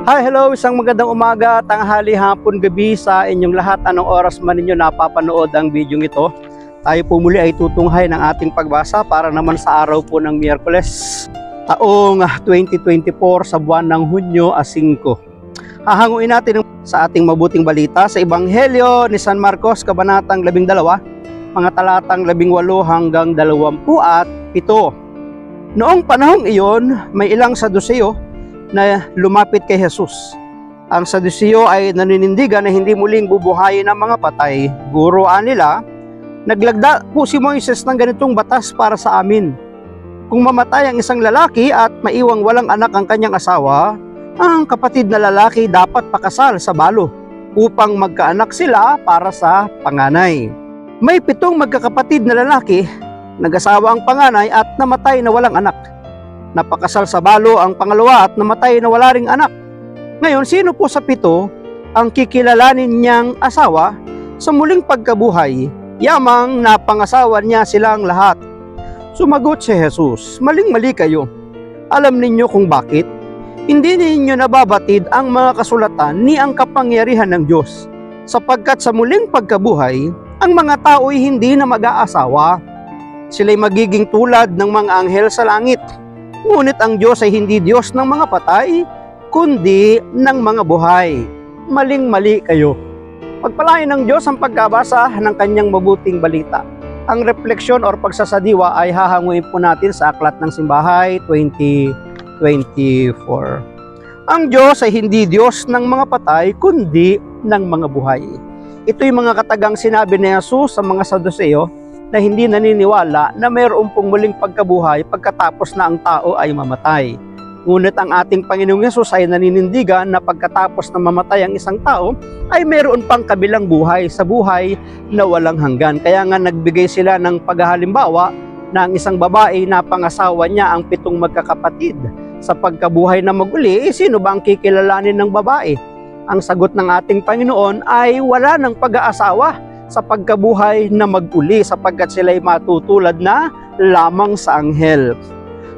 Hi, hello! Isang magandang umaga, tanghali, hapon, gabi sa inyong lahat. Anong oras man ninyo napapanood ang video ito. Tayo po muli ay tutunghay ng ating pagbasa para naman sa araw po ng Miyerkules, taong 2024 sa buwan ng Hunyo 5. Hahanguin natin sa ating mabuting balita sa Ebanghelyo ni San Marcos, Kabanatang 12, mga talatang 18 hanggang 27. Noong panahong iyon, may ilang Saduceo na lumapit kay Jesus. Ang Saduceo ay naninindigan na hindi muling bubuhayin ang mga patay. Guruan nila, naglagda po si Moises ng ganitong batas para sa amin. Kung mamatay ang isang lalaki at maiwang walang anak ang kanyang asawa, ang kapatid na lalaki dapat pakasal sa balo upang magkaanak sila para sa panganay. May 7 magkakapatid na lalaki, nag-asawa ang panganay at namatay na walang anak. Napakasal sa balo ang pangalawa at namatay na wala ring anak. Ngayon, sino po sa 7 ang kikilalanin niyang asawa sa muling pagkabuhay, yamang napangasawa niya silang lahat? Sumagot si Jesus, maling-mali kayo. Alam ninyo kung bakit? Hindi ninyo nababatid ang mga kasulatan ni ang kapangyarihan ng Diyos, sapagkat sa muling pagkabuhay, ang mga tao'y hindi na mag-aasawa. Sila'y magiging tulad ng mga anghel sa langit. Ngunit ang Diyos ay hindi Diyos ng mga patay, kundi ng mga buhay. Maling-mali kayo. Pagpalain ng Diyos ang pagkabasa ng kanyang mabuting balita. Ang refleksyon or pagsasadiwa ay hahanguin po natin sa Aklat ng Simbahay 2024. Ang Diyos ay hindi Diyos ng mga patay, kundi ng mga buhay. Ito'y mga katagang sinabi ni Jesus sa mga Saduceo na hindi naniniwala na mayroon pong muling pagkabuhay pagkatapos na ang tao ay mamatay. Ngunit ang ating Panginoong Hesus ay naninindigan na pagkatapos na mamatay ang isang tao, ay mayroon pang kabilang buhay sa buhay na walang hanggan. Kaya nga nagbigay sila ng paghahalimbawa na ang isang babae na pangasawa niya ang 7 magkakapatid. Sa pagkabuhay na maguli, sino ba ang kikilalanin ng babae? Ang sagot ng ating Panginoon ay wala ng pag-aasawa sa pagkabuhay na mag-uli, sapagkat sila'y matutulad na lamang sa anghel.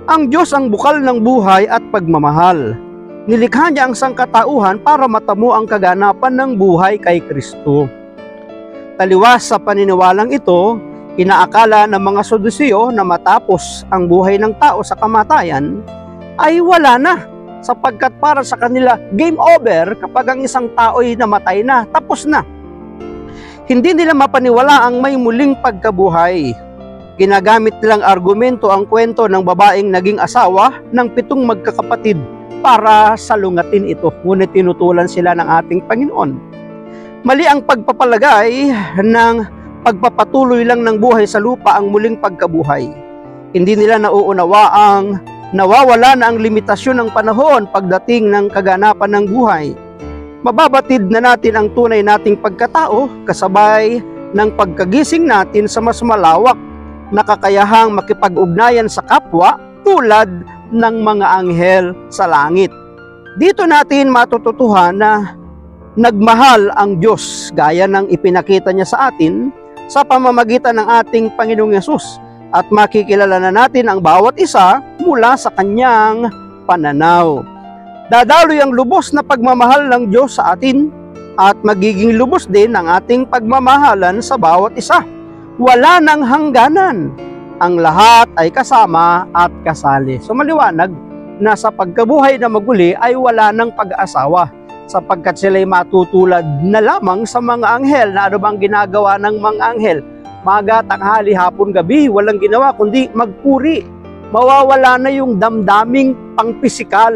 Ang Diyos ang bukal ng buhay at pagmamahal. Nilikha niya ang sangkatauhan para matamo ang kaganapan ng buhay kay Kristo. Taliwas sa paniniwalang ito, inaakala ng mga Saduceo na matapos ang buhay ng tao sa kamatayan ay wala na, sapagkat para sa kanila game over kapag ang isang tao'y namatay na, tapos na. Hindi nila mapaniwala ang may muling pagkabuhay. Ginagamit nilang argumento ang kwento ng babaeng naging asawa ng 7 magkakapatid para salungatin ito. Ngunit tinutulan sila ng ating Panginoon. Mali ang pagpapalagay ng pagpapatuloy lang ng buhay sa lupa ang muling pagkabuhay. Hindi nila nauunawa ang nawawala na ang limitasyon ng panahon pagdating ng kaganapan ng buhay. Mababatid na natin ang tunay nating pagkatao kasabay ng pagkagising natin sa mas malawak na kakayahang makipag-ugnayan sa kapwa tulad ng mga anghel sa langit. Dito natin matututuhan na nagmahal ang Diyos gaya ng ipinakita niya sa atin sa pamamagitan ng ating Panginoong Hesus, at makikilala na natin ang bawat isa mula sa kanyang pananaw. Dadaloy ang lubos na pagmamahal ng Diyos sa atin at magiging lubos din ang ating pagmamahalan sa bawat isa. Wala nang hangganan. Ang lahat ay kasama at kasali. So maliwanag na sa pagkabuhay na maguli ay wala nang pag-asawa, sapagkat sila'y matutulad na lamang sa mga anghel. Na ano bang ginagawa ng mga anghel? Maga, tanghali, hapon, gabi, walang ginawa kundi magpuri. Mawawala na yung damdaming pangpisikal,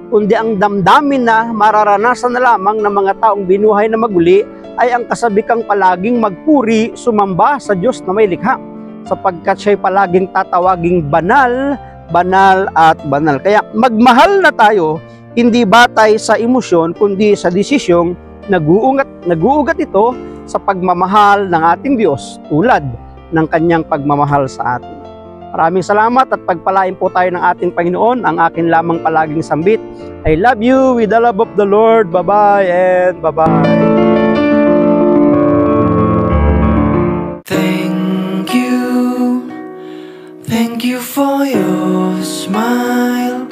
kundi ang damdamin na mararanasan na lamang ng mga taong binuhay na maguli ay ang kasabikang palaging magpuri, sumamba sa Diyos na may likha, sapagkat siya'y palaging tatawaging banal, banal at banal. Kaya magmahal na tayo, hindi batay sa emosyon, kundi sa desisyong nag-uugat ito sa pagmamahal ng ating Diyos tulad ng kanyang pagmamahal sa atin. Maraming salamat at pagpalain po tayo ng ating Panginoon. Ang akin lamang palaging sambit, I love you with the love of the Lord. Bye-bye and bye-bye. Thank you for your smile.